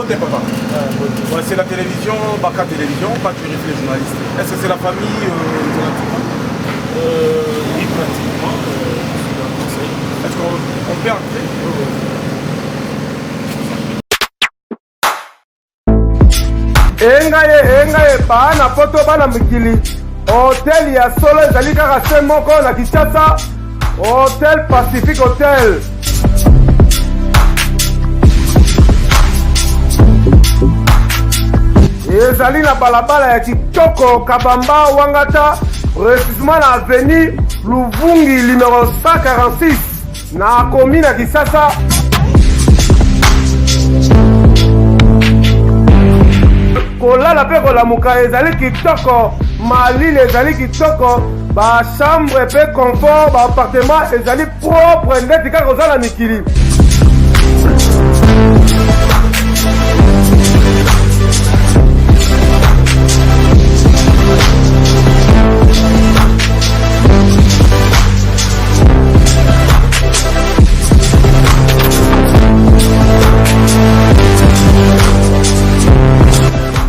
Papa. C'est la télévision, Baka Télévision, pas tu les journalistes. Est-ce que c'est la famille oui, pratiquement. Est-ce qu'on peut entrer Engaye bana poto bana mikili hôtel ya solo ezali kaka se moko na Kinshasa, Hôtel Pacifique Hotel. ezali na balabala ya kitoko Kabamba Wangata, précisément na avenue Luvungi numéro 146 na commune ya Kisasa. kolala pe kolamuka ezali kitoko, malile ezali kitoko, ba chambre pe confort, ba appartement ezali propre ndeti kaka kozala mikili.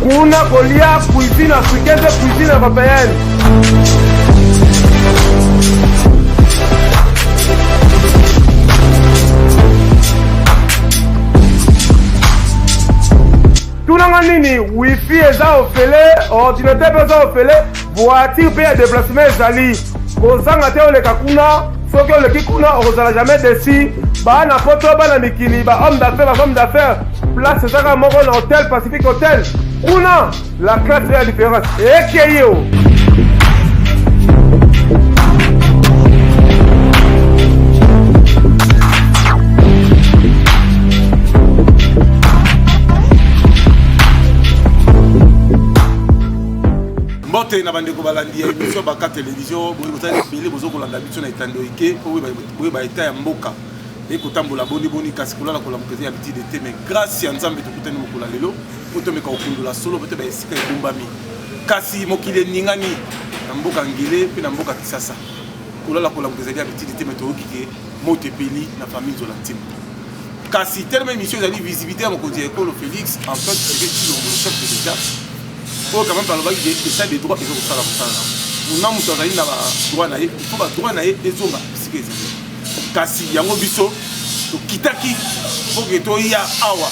Kuna kolia cuisine africaine, cuisine européenne. Tunanga nini, wifi eza ofele, ordinateur eza ofele, voiture pe ya déplacement ezali. Kozanga te oleka kuna, soki oleki kuna okozala jamais déçu. Ba na poto bana mikili, ba homme d'affaires, ba femme d'affaires. Place ezaka moko na Hôtel Pacifique Hotel. Kuna la classe est la différence. Ekeyo. Mbote na bandeko balandi émission Baka Télévision, boye bozali belé bozo kolanda biso na etando ike, boye ba eta ya mboka. Et kotambola boni kasi kolala kolamuka ya biti de te, mais grâce ya Nzambe tokutani mokula lelo. Poto meka okundula solo peut-être esika ebombami kasi mokile ningani na mboka ngile pe na mboka Kisasa kolala kolamuka ya biti de te, mais tokike mote peli na famille Zolatine kasi tellement émission ezali visibilité ya mokonzi Ekolo Félix en fait c'est que tu le chef de l'État pour quand même parler de ça des droits et de ça nous na muto azali na ba droit na il faut ba droit na ezonga sike ezali kasi yango biso to kitaki pour que to ya awa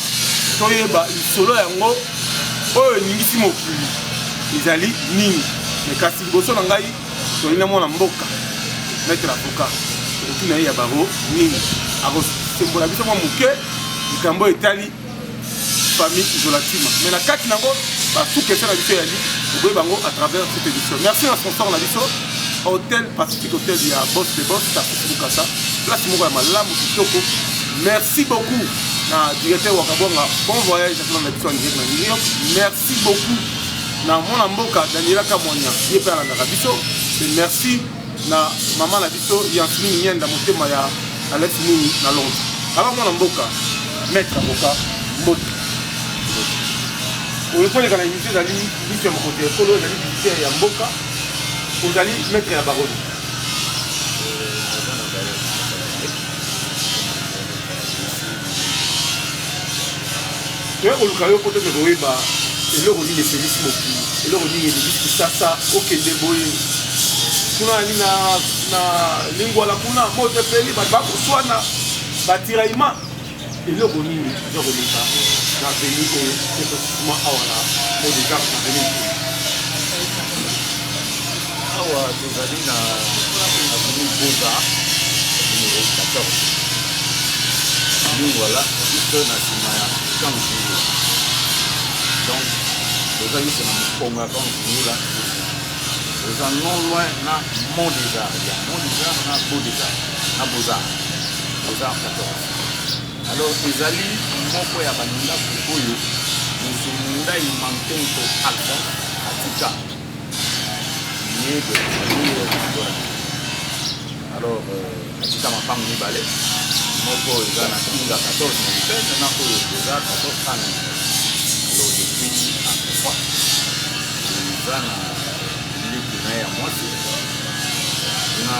toyeba solo yango oyo ningisi mokili ezali nini mais kasi liboso na ngai tolina mwana mboka maître avocat okina ya baro nini akosembola biso mwa moke likambo etali famille Zolatine mais na kati nango basuki esa na biso yali okoyeba yango à travers cette émission. Merci na sponsor na biso Hôtel Pacifique Hotel ya boss de boss Tafiti Bukasa place moko ya malamu kitoko. Merci beaucoup na directeur Wakabonga, bon voyage à la mission en New York. Merci beaucoup na mon mboka Daniela Kamonia yepe na Rabiso. Et merci na maman la biso Yansini Nyenda motema ya Alex Mini na Londres. Alors mon mboka maître avocat Mbot. Au point de la émission d'Ali, mission mon côté Ekolo, d'Ali visiter ya mboka, aux Ali maître ya Baron. tu as oluka yo côté de roeba et le roni les Félix Moki et le roni les biscuits ça OK de boy kuna ni na lingua la kuna moto peli ba kuswana batiraima et le roni zo rolika na pays ko effectivement awala mo déjà pour venir awa tozali na avenue Boza numéro 14 voilà, juste na nsima ya Kanzulu. Donc, toza juste na mokongo ya Kanzulu là. Toza non loin na Mont des Arts. Il y a Mont des Arts na Beau des Arts. Na Boza. Boza 14. Alors, ezali moko ya bandako oyo Monsieur Mundai Mankenko Alphonse Atika. Né de famille Boza. Alors, Atika Mapam Nibale. Moko eza na kinga 14 militaire na ko eza 14 ans. Alors depuis à 3 eza na l'équipe ya moi na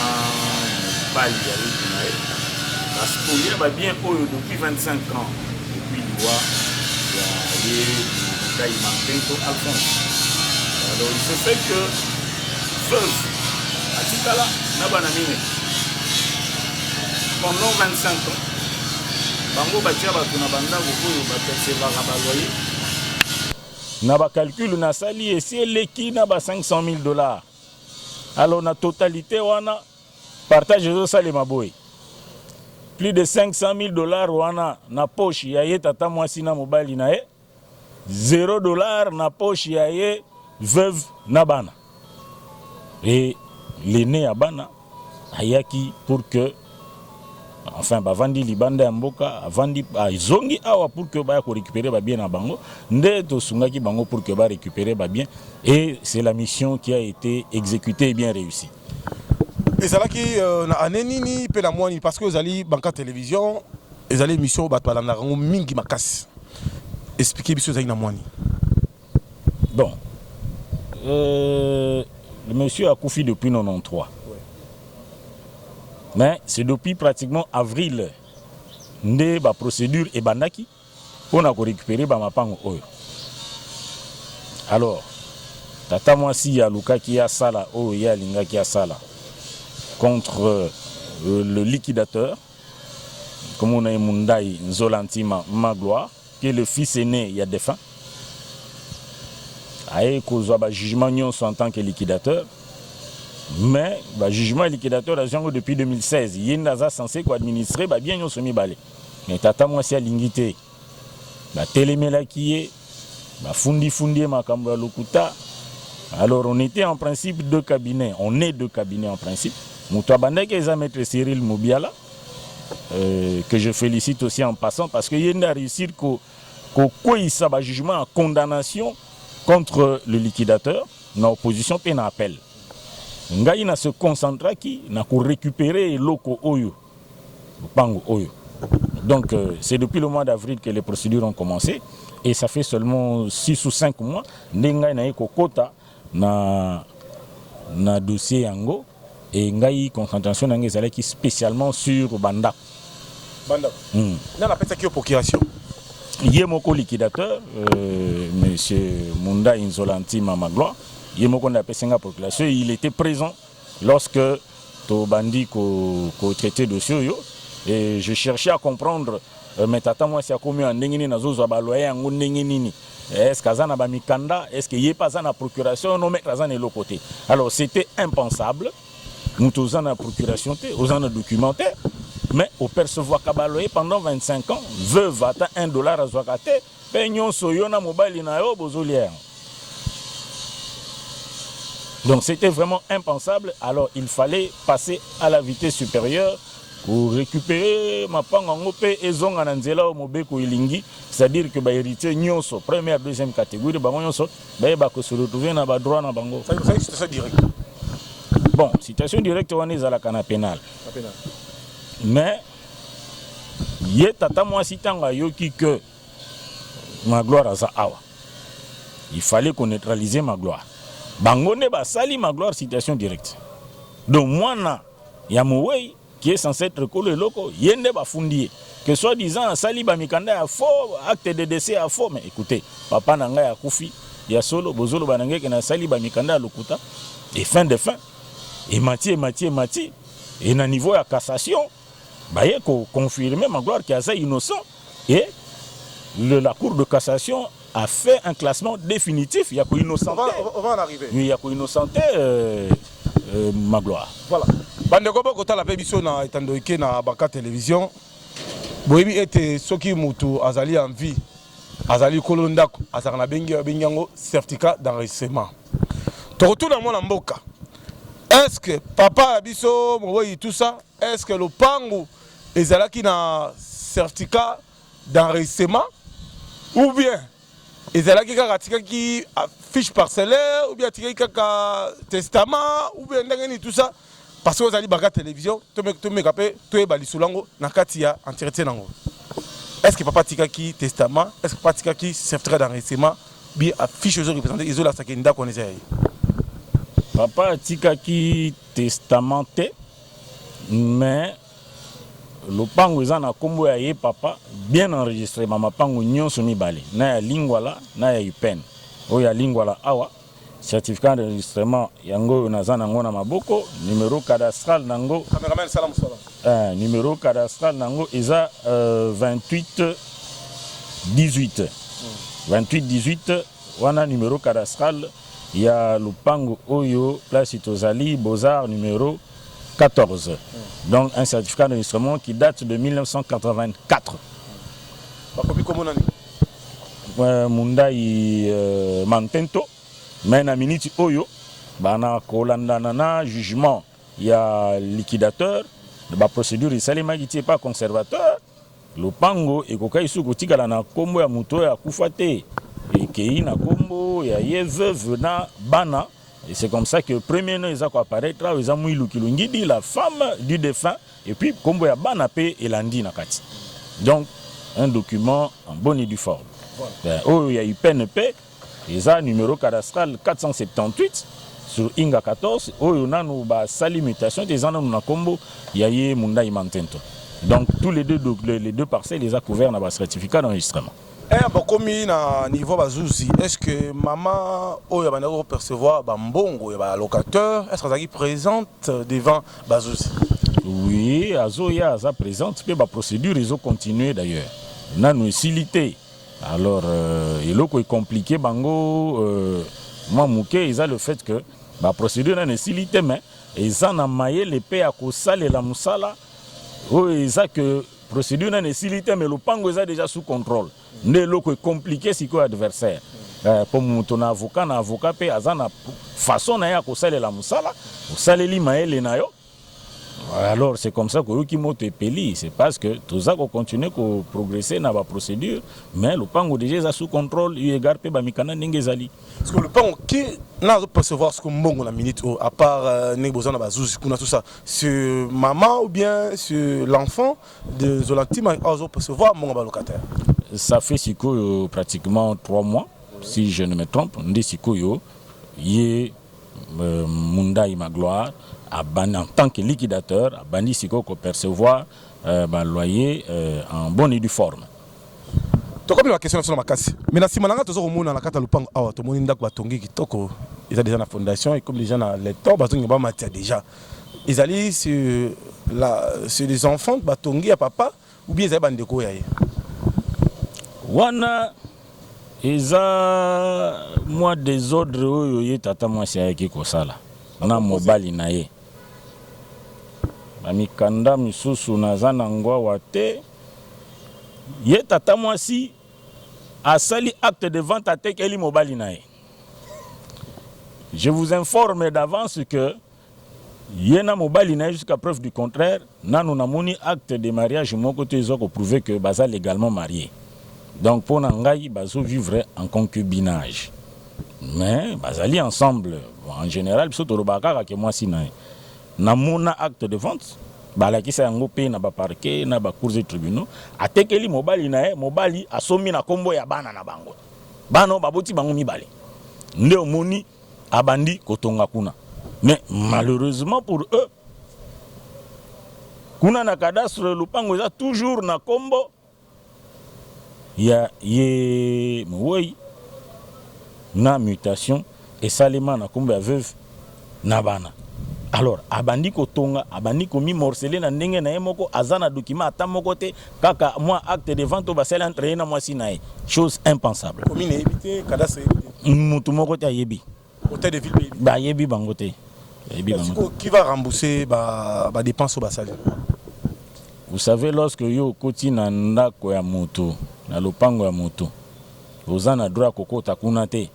bali ya l'équipe parce que il y a bien oyo depuis 25 ans depuis loi ya Daïma Bento Alphonse. Alors il se fait que veuve à Tikala na banamine pendant 25 ans, bango batia bato na bandako oyo bapercevaka baloyer. Na ba calcul na sali esi eleki na ba $500,000. Alors na totalité wana partage zo salema boy. Plus de $500,000 wana na poche ya ye tata mwasi na mobali na ye. $0 na poche ya ye veuve na bana. Et l'aîné ya bana ayaki pour que enfin bavandi libanda ya mboka avandi zongi awa pour que ba ko récupérer ba bien na bango nde to sungaki bango pour que ba récupérer ba bien et c'est la mission qui a été exécutée et bien réussie. Et ça là qui na aneni ni pe na mwani parce que vous allez banca télévision les allez émission ba na rango mingi makasi expliquer biso za na mwani. Bon le monsieur a couffé depuis 93. Mais c'est depuis pratiquement avril nde ba procédure et bandaki on a récupéré ba mapango oyo. Alors tata mwasi ya luka ki ya sala oyo ya linga ki ya sala contre le liquidateur comme on a Mundai Nzolantima Magloire qui est le fils aîné ya défunt. Aye kozwa ba jugement nyonso en tant que liquidateur. Mais le jugement liquidateur depuis 2016, il est censé administrer bien nos semi-balais. Mais tata moi c'est l'ingité. La téléméla qui est, la fundi makamba lokuta. Alors on était en principe deux cabinets, on est deux cabinets en principe. Moutouabanda qui est maître Cyril Moubiala, que je félicite aussi en passant parce qu'il a réussi qu'au jugement en condamnation contre le liquidateur, dans opposition et en appel. Ngai na se concentra qui na ko récupérer loko oyo pango oyo. Donc c'est depuis le mois d'avril que les procédures ont commencé et ça fait seulement 6 ou 5 mois ngai na ko kota na dossier yango et ngai concentration ngai ezala qui spécialement sur banda. Na la pesa ki procuration. Yé moko liquidateur monsieur Munda Inzolanti Mamagloire. Il était présent lorsque Tobandi traité dossier et je cherchais à comprendre mais tata moi c'est comme un ndengini na zozo baloyer ngo ndengini est-ce qu'azana ba mikanda est-ce qu'il y a pas ça na procuration non mais azana de l'autre côté. Alors c'était impensable nous tous en procuration aux en documentaire mais au percevoir kabaloyer pendant 25 ans veuve ata $1 à zwakate penyon soyo na mobile na yo bozolière. Donc c'était vraiment impensable, alors il fallait passer à la vitesse supérieure pour récupérer ma pangangope et zongananzela au mobeko ilingi, c'est-à-dire que héritier nyonso première deuxième catégorie ba nyonso ba se retrouver na ba droit na bango. Ça c'est situation directe. Bon, situation directe on est à la cana pénale. Mais yé tata moi sitanga yoki que ma gloire za awa. Il fallait qu'on neutralise ma gloire. Bangone ba sali ma gloire citation directe. Donc moi na ya mouwei qui est censé être collé loco, yende bafundi. Que soi-disant, sali ba mikanda a faux, acte de décès à faux. Mais écoutez, papa nanga ya kufi, ya solo, bozolo banange que na sali ba mikanda a lokuta, et fin de fin. Et mati. Et na niveau de cassation, bah y a confirmé ma gloire qui est assez innocent. Et la cour de cassation a fait un classement définitif. Il y a qu'à innocenter. On va en arriver. Il y a qu'à innocenter ma gloire. Voilà. Bandeko boko la pébiso na etandoike na baka télévision. Boyebi ete soki mutu azali en vie, azali kolondako, azali na bengango certificat d'enregistrement. Torotu na mwana mboka. Est-ce que papa abiso moyi tout ça, est-ce que le pango ezalaki na certificat d'enregistrement ou bien ezalaki kaka tikaki fiche parcellaire ou bien tikaki kaka testament ou bien ndengeni tout ça parce que vous allez baka télévision to me kapé to ebali solango na kati ya entretien nango. Est-ce que papa tikaki testament, est-ce que papa tikaki certificat d'enregistrement bien fiche aux représentants isola sakenda connaissait. Papa tikaki testamenté, mais le pango na kombo ya ye papa bien enregistré mama pango nyonso mibale na ya lingwala na ya UPEN o ya lingwala awa certificat d'enregistrement yango nazana ngo na maboko numéro cadastral nango cameraman salam salam numéro cadastral nango eza 28 18 wana numéro cadastral ya lupango oyo place itozali Beaux-Arts numéro 14. Donc un certificat d'enregistrement qui date de 1984. Mundai Mantento, mais na minute oyo, bana kolandana na jugement, il y a liquidateur, la procédure il s'est magité pas conservateur, le pango et kokai su kotika na kombo ya muto ya kufate et kei na kombo ya yeve vena bana. Et c'est comme ça que le premier nom, ils ont apparaîtra, ils ont dit la femme du défunt, et puis Kombo ya Banapé et Landi Nakati. Donc, un document en bonne et due forme. Oh, il y a eu PNP, ils ont numéro cadastral 478 sur Inga 14, oh, il y a une sali mutation, des ans na Kombo, il y a eu Mundai Mantento. Donc, tous les deux parcelles, ils ont couvert dans le certificat d'enregistrement. Bokomi na niveau bazouzi, est-ce que maman oyo bandako percevoir bambongo ya locateur, est-ce qu'elle est présente devant bazouzi? Oui, azoya aza présente, puis la procédure ils ont continué d'ailleurs. Na nous silité. Alors eloko est compliqué bango moi mouké ils a le fait que la procédure n'est silité mais ils en a maillé l'épée à kosala la musala. Oh ils a que procédure n'est silité mais le pango ils a déjà sous contrôle. Ne loko est compliqué si quoi adversaire. Pour mon avocat na avocat pe azana façon na ya kosala la musala, kosala li maele na yo. Alors c'est comme ça que qui moto epeli, c'est parce que tout ça qu'on continue ko progresser na ba procédure, mais le pango déjà sous contrôle, il égard pe ba mikana ndenge zali. Parce que le pango qui n'a pas percevoir ce que mbongo na minute à part neboza na bazouzi kuna tout ça, sur maman ou bien sur l'enfant de Zolantima à percevoir mbongo ba locataire. Ça fait pratiquement 3 mois, si je ne me trompe. Ndé sikoyo, yé Mundai Magloire, en tant que liquidateur, a bandi siko ko percevoir loyer en bonne et due forme. Donc comme la question sur la makasi. Mais na simananga tozo komona na kata lupango awa to moni ndako batongi kitoko. Ils ont déjà la fondation et comme les gens na lecteur bazongi ba matia déjà. Ils allaient sur les enfants batongi à papa ou bien ils avaient bandeko yaye. Wana eza moi désordre oyo ye tata mwasi ayaki kosala na mobali na ye bamikanda misusu naza na ngwawa te ye tata mwasi asali acte de vente atekeli mobali na ye. Je vous informe d'avance que ye na mobali na ye jusqu'à preuve du contraire nanu namoni acte de mariage moko te ezo ko prouver que baza légalement marié. Donc pour Nangaï, bazo vivre en concubinage. Mais bazali ensemble, en général, surtout le bakara que moi si na mona acte de vente, bala ki sa yango pe na ba parquet na ba cours de tribunaux, atekeli mobali na mobali asomi na kombo ya bana na bango. Bano baboti bango mibale. Nde omoni abandi kotonga kuna. Mais malheureusement pour eux, kuna na cadastre lupango eza toujours na kombo ya ye Moui na mutation et salima na kombo ya veuve na bana. Alors abandi ko tonga abandi ko mi morceler na ndenge na yemoko azana document atamoko te kaka moi acte de vente ba sel entre na moi sinae, chose impensable. Commune évité cadastre évité Mutu moko te yebi hôtel de ville ba yebi bangote. Qui va rembourser ba dépenses au basal? Vous savez, lorsque yo koti na ndako ya moto na lopango ya moto ozana droit kokota kuna te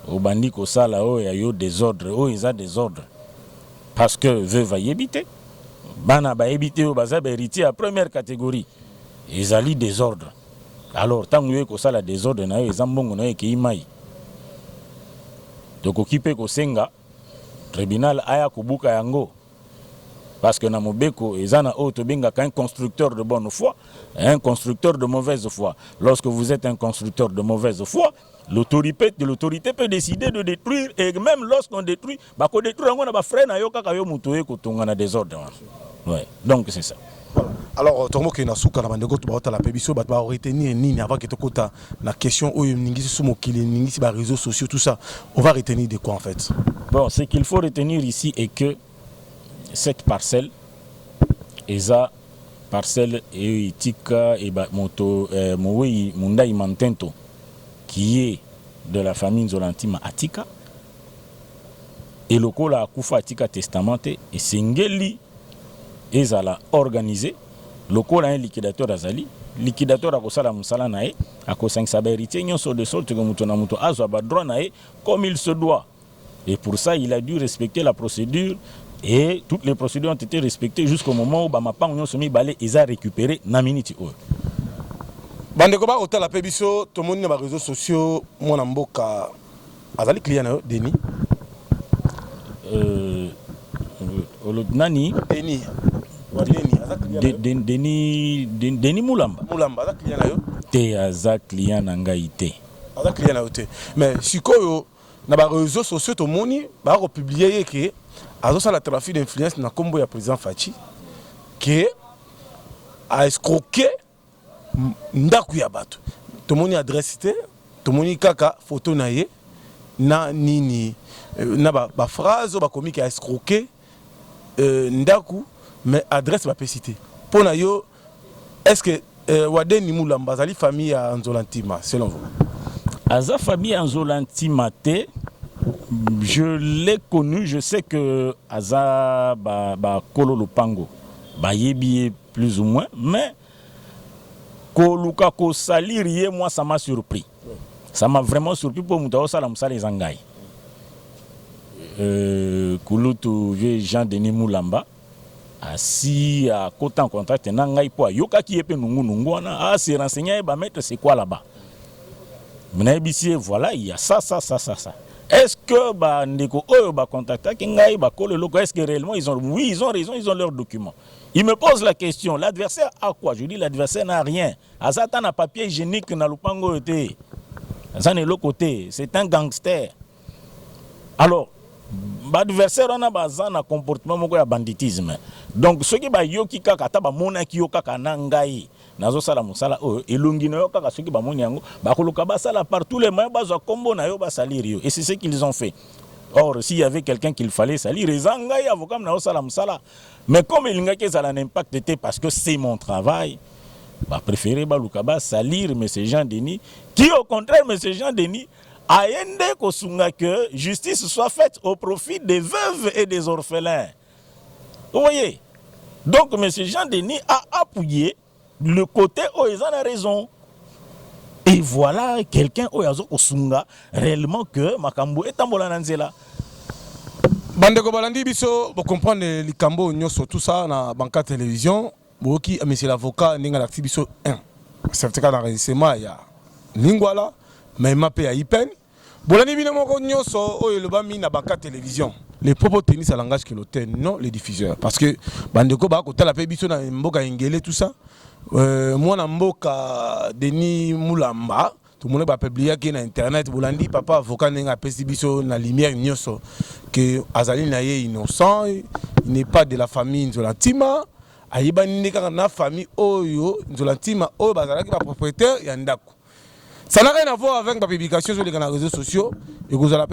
obandi ko sala o ya yo désordre o eza désordre parce que veuve yebite bana ba yebite o baza héritier à première catégorie ezali désordre. Alors tant yo ko sala désordre na yo eza mbongo na yo ki imai donc okipe ko senga tribunal aya kubuka yango. Parce que dans Mobeko, ils ont un constructeur de bonne foi et un constructeur de mauvaise foi. Lorsque vous êtes un constructeur de mauvaise foi, l'autorité peut décider de détruire. Et même lorsqu'on détruit, on détruit, on a des frères, on a des ordres. Ouais. Donc c'est ça. Alors, tout le monde qui est dans la pébiso, va retenir ni avant que tu aies la question où il y a les réseaux sociaux, tout ça. On va retenir de quoi en fait? Bon, ce qu'il faut retenir ici est que cette parcelle, eza parcelle et tika et moto moui munda imantento qui est de la famille Nzolantima Atika et le kola akufa Atika testamenté et singeli ezala organisé le kola un liquidateur azali liquidateur akosala musala nae akosangisa ba héritier nyonso de sorte que muto na muto azwa ba droit nae comme il se doit et pour ça il a dû respecter la procédure. Et toutes les procédures ont été respectées jusqu'au moment où Bamapang Nyon Somi Balé les a récupérés na minute. Bandeko ba hôtel la pébiso, tout le monde na réseaux sociaux, mon amboka azali client Denis. Nani Denis. Denis Moulamba. Moulamba azali client yo. Te azali client nanga ite. Azali client yo te. Mais sikoyo na ba réseaux sociaux tout le monde ba republier que alors la trafic d'influence na kombo ya président Fachi qui a escroqué ndaku ya bato. To moni adresse te, to moni kaka photo na ye na nini na ba phrase ba komi ki a escroqué ndaku mais adresse ba pesité. Pona yo est-ce que Wadeni Moulamba zali famille ya Nzolantima selon vous? Aza famille Nzolantima te. Je l'ai connu, je sais que Aza Kolo Lupango, Yebi plus ou moins, mais Koluka Ko Salir, moi ça m'a surpris. Ça m'a vraiment surpris pour Moutao Salam Salé Zangaï. Kulutu Jean-Denis Moulamba, assis à côté en contact, Nangaï Poa, Yoka qui est Nungu, ah, c'est renseigné, mettre c'est quoi là-bas. Voilà, il y a ça. Est-ce que Ndeko Oyo ba contacta Kingaï ba Kolo Loko, est-ce que réellement ils ont raison, ils ont leurs documents. Il me pose la question, l'adversaire a quoi? Je dis l'adversaire n'a rien. Azata n'a papier hygiénique na lupango te. Azane le côté, c'est un gangster. Alors, l'adversaire on a bazan un comportement moko ya banditisme. Donc ceux qui ba yoki kaka ta ba mona ki yoka nangai. Nazo sala musala o elongi no kaka soki ba moni yango ba koluka ba sala par tous les moyens bazo kombo na yo ba salir yo et c'est ce qu'ils ont fait. Or s'il y avait quelqu'un qu'il fallait salir ezanga ya avocat na sala musala mais comme il nga ke ça l'impact était parce que c'est mon travail ba préférer ba lukaba salir monsieur Jean-Denis qui au contraire monsieur Jean-Denis a yende ko sunga que justice soit faite au profit des veuves et des orphelins. Vous voyez? Donc monsieur Jean-Denis a appuyé le côté où ils ont raison. Et voilà quelqu'un où ils ont réellement que Makambo est en Bolananzela. Bandeko Balandi biso, vous comprenez les Kambo nyoso tout ça na banca télévision. Boki monsieur l'avocat ninga l'acti biso 1. Certificat d'enregistrement ya Lingwala, mais mappé à Ipen. Bolani bino moko nyoso o le bami na banca télévision. Les propos tennis à langage que l'hôtel, non les diffuseurs. Parce que Bandeko ba ko tala pe biso na mboka ingele tout ça. Moi na mboka Denis Moulamba tout le monde va publier qui na internet bolandi papa avocat nenga pesi biso na lumière nyonso que Azali na ye innocent, il n'est pas de la famille Nzolantima ayebani ndeka na famille oyo nzolantima oyo bazalaki ba propriétaire ya ndako. Ça n'a rien à voir avec ma publication sur les réseaux sociaux. Et vous allez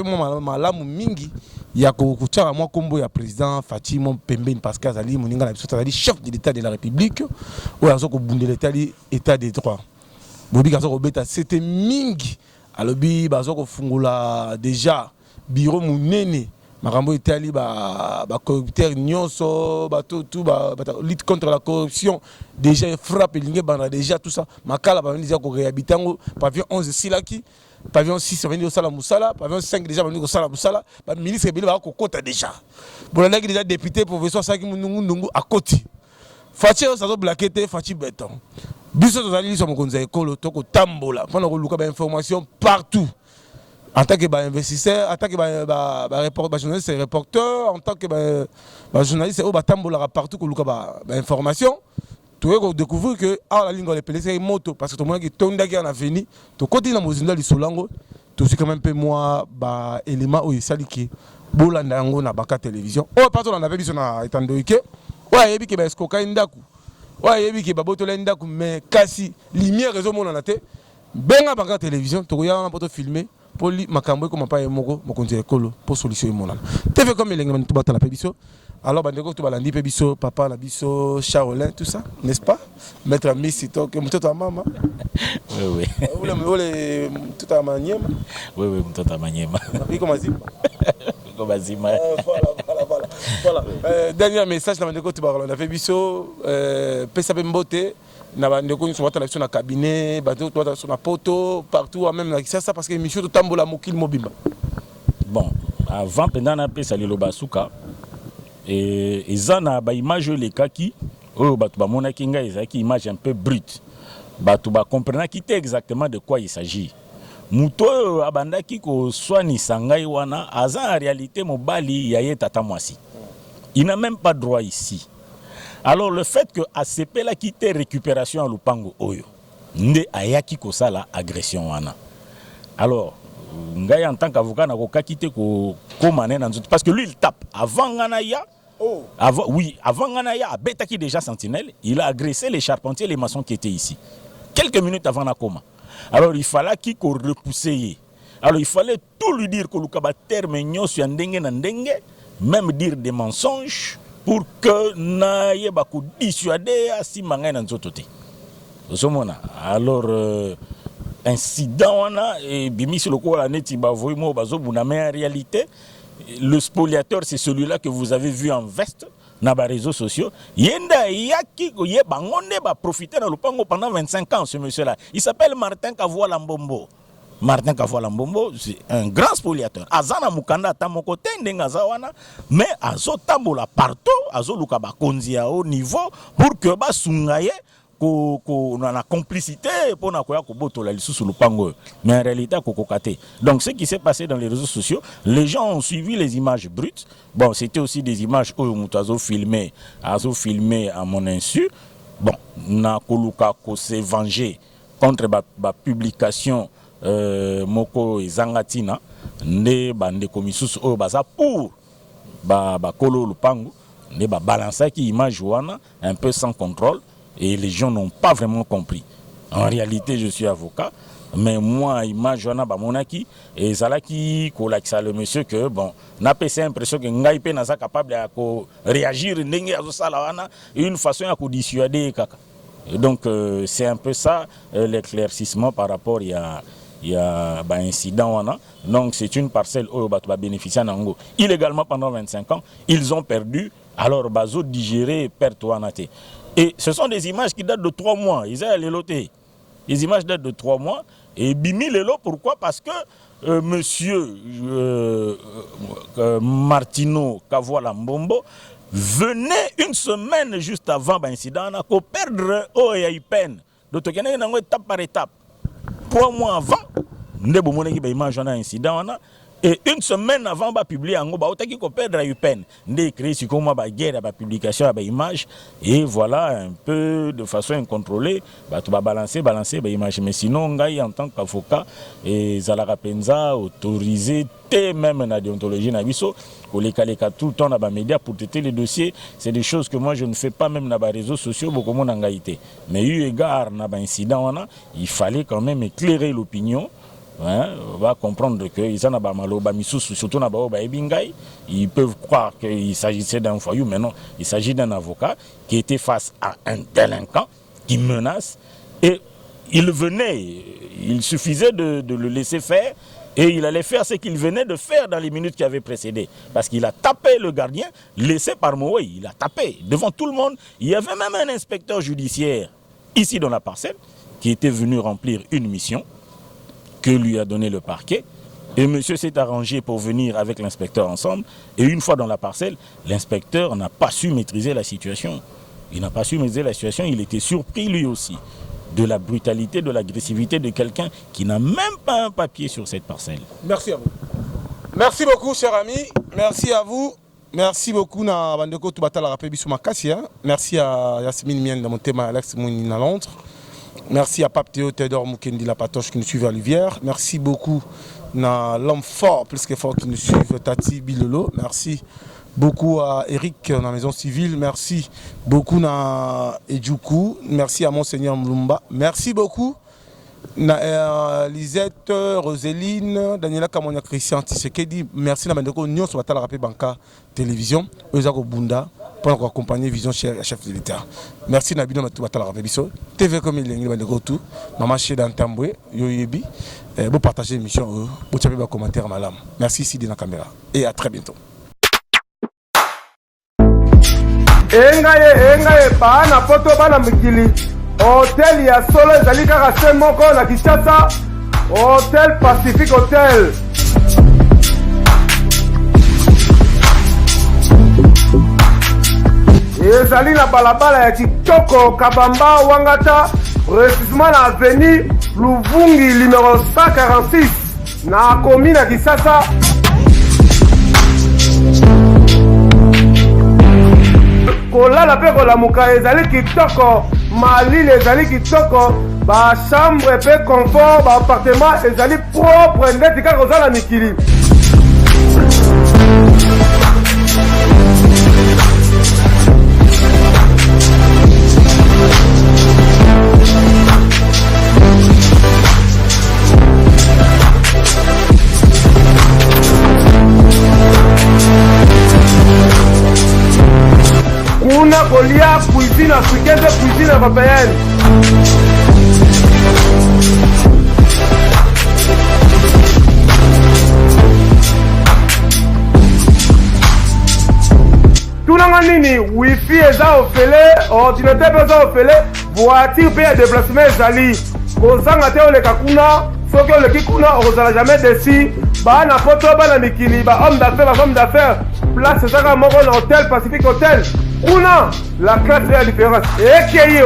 malamu mingi ya kuchara moi kombo ya président Fatima Pembe Pascal Zali moninga na biso tazali chef de l'état de la République ou azo ko bundela état de droit. Bobi kazo ko beta c'était mingi alobi bazo ko fungula déjà bureau munene makambo itali ba corrupteur nyonso ba tout lutte contre la corruption déjà frappe linge bana déjà tout ça makala ba déjà ko réhabitango pavillon 11 silaki pavillon 6 venu au sala musala pavillon 5 déjà venu au sala musala ba ministre bele ba ko kota déjà bon là déjà député professeur Saki Munungu à côté Fachi ça zo blaqueté Fachi béton biso tozali so mokonza ekolo to ko tambola pendant ko luka ba information partout. En tant que investisseur, en tant que journaliste et reporter, en tant que journaliste, on va partout pour l'information. Tu vas découvrir que la ligne de c'est une moto parce que tout le monde qui tombe dans la veni, tu côté dans mozinda li solango, tu sais quand même peu moi élément où il s'allie qui bolanda ngo na baka télévision. Oh pardon on avait vu na etandoike. Ouais yebi ke ba eskoka ndaku. Ouais yebi ke ba botola ndaku mais kasi lumière réseau mon na té. Benga baka télévision, tu regardes na poto filmer. Poli makambo comme pas moko mokonzi ekolo pour solution monana TV comme les gens tout battre la pébiso alors bandeko tout balandi pébiso papa la biso Charolin tout ça n'est-ce pas mettre à Miss to que mtoto wa mama oui ole tout à maniema oui mtoto wa maniema et comment dire voilà dernier message na bandeko tout balanda pébiso pesa pembote na bandeko ñu somata na cabinet bato to sur na poto partout même na ça parce que mission to tambola mokil mobimba. Bon avant pendant na pesa lelo basuka et ezana ba image les kaki oyo bato ba monaki nga ezaki image un peu brute bato ba comprendre qui exactement de quoi il s'agit. Muto abandaki ko swani sangai wana aza en réalité mobali ya ye tata mwasi. Il n'a même pas droit ici. Alors le fait que ACP la quitté récupération à Lupango Oyo, nde ayaki ko sala agression wana. Alors ngai en tant qu'avocat na ko quitté ko mané na nzoto parce que lui il tape avant Ganaya. Oh. Avant Ganaya abetaki déjà sentinelle, il a agressé les charpentiers les maçons qui étaient ici. Quelques minutes avant na coma. Alors il fallait qu'il ko repousser. Alors il fallait tout lui dire que lukaba terme nyoso ya ndenge na ndenge, même dire des mensonges. Pour que na yeba ko dissuader asi mangay na nzoto te. Osomona. Alors incident wana et bimisi loko la neti ba voimo bazo buna mais en réalité le spoliateur c'est celui-là que vous avez vu en veste na ba réseaux sociaux. Yenda yaki ko yeba ngonde ba profiter na lupango pendant 25 ans ce monsieur là. Il s'appelle Martin Kavoila Mbombo. Martin Kavoila Mbombo, c'est un grand spoliateur. Azana Mukanda tamoko tende wana, mais azo tambola partout, azo lukaba konzia au niveau pour que ba sungaye ko na la complicité pour na koya ko botola lisusu lupango. Mais en réalité kokokate. Donc ce qui s'est passé dans les réseaux sociaux, les gens ont suivi les images brutes. Bon, c'était aussi des images où mutazo filmé à mon insu. Bon, na koluka ko s'est vengé contre ba publication moko ezangatina nde bande komisusu oyo baza pour ba kolo lupango nde ba balancer ki image wana un peu sans contrôle et les gens n'ont pas vraiment compris. En réalité je suis avocat mais moi image wana ba monaki et zalaki ko lakisa le monsieur que bon n'a pas cette impression que ngai pe na za capable ya ko réagir ndenge azo sala wana une façon ya ko dissuader kaka. Et donc c'est un peu ça l'éclaircissement par rapport il y a un incident. Donc c'est une parcelle où on va bénéficier nango. Illégalement pendant 25 ans, ils ont perdu. Alors bazo digéré perte wanate. Et ce sont des images qui datent de 3 mois. Ils ont les lotés. Les images datent de 3 mois. Et bimi lelo pourquoi? Parce que monsieur Martino Kavoila Mbombo venait une semaine juste avant l'incident pour perdre peine. Donc il y a étape par étape. 3 mois avant, nous avons vu l'image d'un incident. Et une semaine avant de publier, on a perdre la peine. On a écrit sur comment guerre, la publication, la image. Et voilà, un peu de façon incontrôlée, tu vas balancer l'image. Mais sinon, en tant qu'avocat, Zalara Penza autorisé, même dans la déontologie, tout le temps dans les médias pour traiter les dossiers. C'est des choses que moi je ne fais pas même dans les réseaux sociaux, beaucoup de monde. Mais eu égard à l'incident, il fallait quand même éclairer l'opinion. On va comprendre qu'ils surtout ils peuvent croire qu'il s'agissait d'un foyer, mais non, il s'agit d'un avocat qui était face à un délinquant qui menace. Et il suffisait de le laisser faire et il allait faire ce qu'il venait de faire dans les minutes qui avaient précédé. Parce qu'il a tapé le gardien, laissé par Moé, il a tapé devant tout le monde. Il y avait même un inspecteur judiciaire ici dans la parcelle qui était venu remplir une mission que lui a donné le parquet. Et monsieur s'est arrangé pour venir avec l'inspecteur ensemble. Et une fois dans la parcelle, l'inspecteur n'a pas su maîtriser la situation. Il n'a pas su maîtriser la situation. Il était surpris lui aussi de la brutalité, de l'agressivité de quelqu'un qui n'a même pas un papier sur cette parcelle. Merci à vous. Merci beaucoup, cher ami. Merci à vous. Merci beaucoup na bandeko tubatala rappel biso makasi. Merci à Yasmine Mien dans mon thème, Alex Mounina Londres. Merci à Pape Théo Théodore Moukendi La Patoche qui nous suit à Luvière. Merci beaucoup à l'homme fort, plus que fort, qui nous suit, Tati Bilolo. Merci beaucoup à Eric dans la maison civile. Merci beaucoup à Edjoukou. Merci à Monseigneur Mlumba. Merci beaucoup à Lisette, Roseline, Daniela Kamonia, Christian Tshisekedi. Merci à Mandeko Nyon sur la Rapé Banca Télévision. Eusako Bunda pour accompagner Vision chef de l'État. Merci Nabino Matoubatala Rapé Bisso. TV comme il est Mandeko tout. Maman Chez Dantamboué, Yoyebi. Vous partagez l'émission, vous avez un commentaire malam. Merci ici dans la caméra. Et à très bientôt. Engaye bana poto bana mikili hôtel ya solo ezali kaka se moko na Kinshasa, Hôtel Pacific Hotel. Ezali na balabala ya Kitoko Kabamba Wangata, précisément na avenue Luvungi numéro 146 na commune ya Kinshasa. Kolala pe kolamuka ezali kitoko, malili ezali kitoko, ba chambre pe confort, ba appartement ezali propre ndeti kaka ozala mikili. Kuna kolia cuisine africaine, cuisine européenne. Tunanga nini, wifi eza ofele, ordinateur eza ofele, voiture pe ya déplacement ezali. Kozanga te oleka kuna, soki oleki kuna okozala jamais déçu. Ba na poto bana mikili, ba homme d'affaires, ba femme d'affaires. Place ezaka moko na Hôtel Pacific Hotel. Una, la classe est la différence. Et qui est